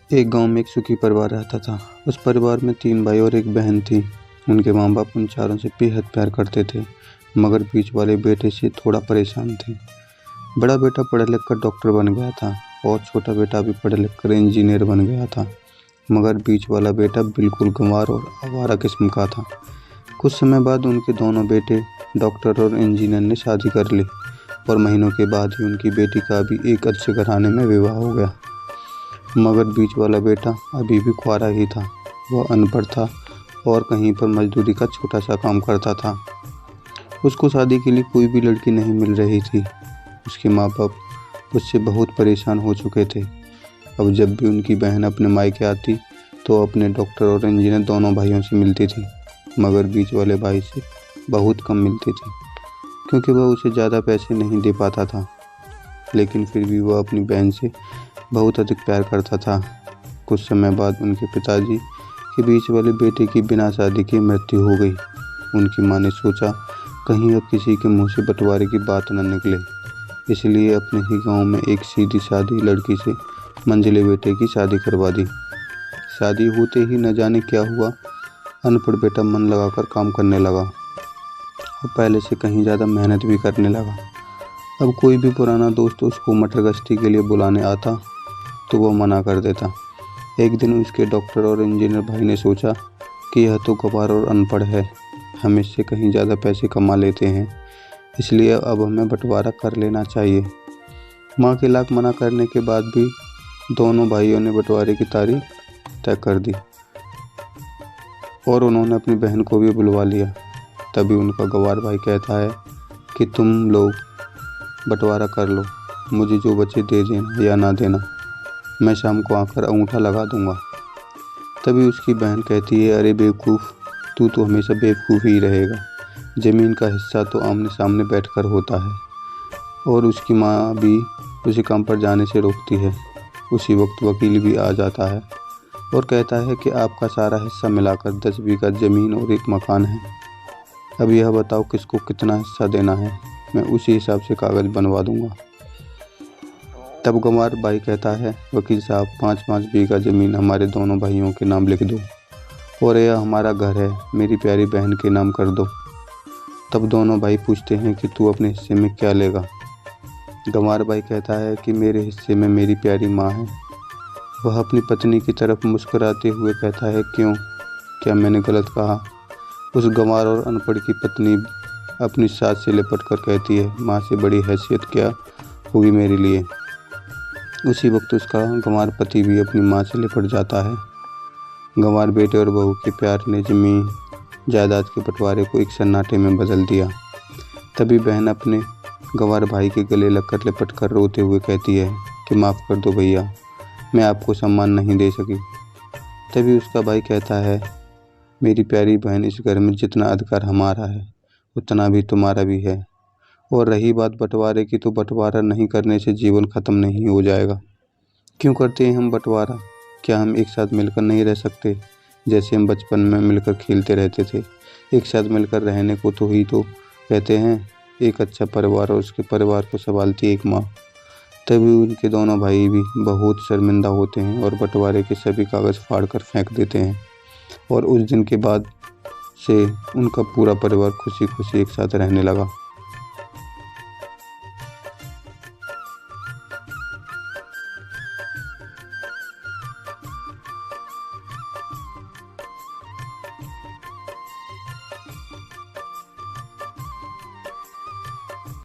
एक गांव में एक सुखी परिवार रहता था। उस परिवार में 3 भाई और एक बहन थी। उनके माँ बाप उन चारों से बेहद प्यार करते थे, मगर बीच वाले बेटे से थोड़ा परेशान थे। बड़ा बेटा पढ़ लिख कर डॉक्टर बन गया था और छोटा बेटा भी पढ़ लिख कर इंजीनियर बन गया था, मगर बीच वाला बेटा बिल्कुल गंवार और आवारा किस्म का था। कुछ समय बाद उनके दोनों बेटे डॉक्टर और इंजीनियर ने शादी कर ली और महीनों के बाद ही उनकी बेटी का भी एक अच्छे घराने में विवाह हो गया। मगर बीच वाला बेटा अभी भी कुंवारा ही था। वह अनपढ़ था और कहीं पर मजदूरी का छोटा सा काम करता था। उसको शादी के लिए कोई भी लड़की नहीं मिल रही थी। उसके माँ बाप उससे बहुत परेशान हो चुके थे। अब जब भी उनकी बहन अपने मायके आती तो अपने डॉक्टर और इंजीनियर दोनों भाइयों से मिलती थी, मगर बीच वाले भाई से बहुत कम मिलती थी, क्योंकि वह उसे ज़्यादा पैसे नहीं दे पाता था। लेकिन फिर भी वह अपनी बहन से बहुत अधिक प्यार करता था। कुछ समय बाद उनके पिताजी के बीच वाले बेटे की बिना शादी के मृत्यु हो गई। उनकी माँ ने सोचा कहीं अब किसी के मुंह से बंटवारे की बात न निकले, इसलिए अपने ही गांव में एक सीधी सादी लड़की से मंझले बेटे की शादी करवा दी। शादी होते ही न जाने क्या हुआ, अनपढ़ बेटा मन लगाकर काम करने लगा और पहले से कहीं ज़्यादा मेहनत भी करने लगा। अब कोई भी पुराना दोस्त उसको मटर गश्ती के लिए बुलाने आता तो वह मना कर देता। एक दिन उसके डॉक्टर और इंजीनियर भाई ने सोचा कि यह तो गंवार और अनपढ़ है, हम इससे कहीं ज़्यादा पैसे कमा लेते हैं, इसलिए अब हमें बंटवारा कर लेना चाहिए। माँ के लाख मना करने के बाद भी दोनों भाइयों ने बंटवारे की तारीख तय कर दी और उन्होंने अपनी बहन को भी बुलवा लिया। तभी उनका गंवार भाई कहता है कि तुम लोग बंटवारा कर लो, मुझे जो बचे दे देना या ना देना, मैं शाम को आकर अंगूठा लगा दूंगा। तभी उसकी बहन कहती है, अरे बेवकूफ़, तू तो हमेशा बेवकूफ़ ही रहेगा, ज़मीन का हिस्सा तो आमने सामने बैठकर होता है। और उसकी माँ भी उसे काम पर जाने से रोकती है। उसी वक्त वकील भी आ जाता है और कहता है कि आपका सारा हिस्सा मिलाकर 10 बीघा ज़मीन और एक मकान है। अब यह बताओ किसको कितना हिस्सा देना है, मैं उसी हिसाब से कागज़ बनवा दूंगा। तब गंवार भाई कहता है, वकील साहब 5-5 बीघा ज़मीन हमारे दोनों भाइयों के नाम लिख दो और यह हमारा घर है, मेरी प्यारी बहन के नाम कर दो। तब दोनों भाई पूछते हैं कि तू अपने हिस्से में क्या लेगा। गंवार भाई कहता है कि मेरे हिस्से में मेरी प्यारी माँ है। वह अपनी पत्नी की तरफ मुस्कुराते हुए कहता है, क्यों, क्या मैंने गलत कहा? उस गंवार और अनपढ़ की पत्नी अपनी सास से लिपट कर कहती है, माँ से बड़ी हैसियत क्या होगी मेरे लिए। उसी वक्त उसका गंवार पति भी अपनी माँ से लिपट जाता है। गंवार बेटे और बहू के प्यार ने जमीन जायदाद के बंटवारे को एक सन्नाटे में बदल दिया। तभी बहन अपने गंवार भाई के गले लगकर लिपट कर रोते हुए कहती है कि माफ़ कर दो भैया, मैं आपको सम्मान नहीं दे सकी। तभी उसका भाई कहता है, मेरी प्यारी बहन, इस घर में जितना अधिकार हमारा है उतना भी तुम्हारा भी है। और रही बात बंटवारे की, तो बंटवारा नहीं करने से जीवन ख़त्म नहीं हो जाएगा। क्यों करते हैं हम बंटवारा? क्या हम एक साथ मिलकर नहीं रह सकते, जैसे हम बचपन में मिलकर खेलते रहते थे? एक साथ मिलकर रहने को तो ही तो कहते हैं एक अच्छा परिवार और उसके परिवार को संभालती एक माँ। तभी उनके दोनों भाई भी बहुत शर्मिंदा होते हैं और बंटवारे के सभी कागज़ फाड़ कर फेंक देते हैं। और उस दिन के बाद से उनका पूरा परिवार खुशी खुशी एक साथ रहने लगा।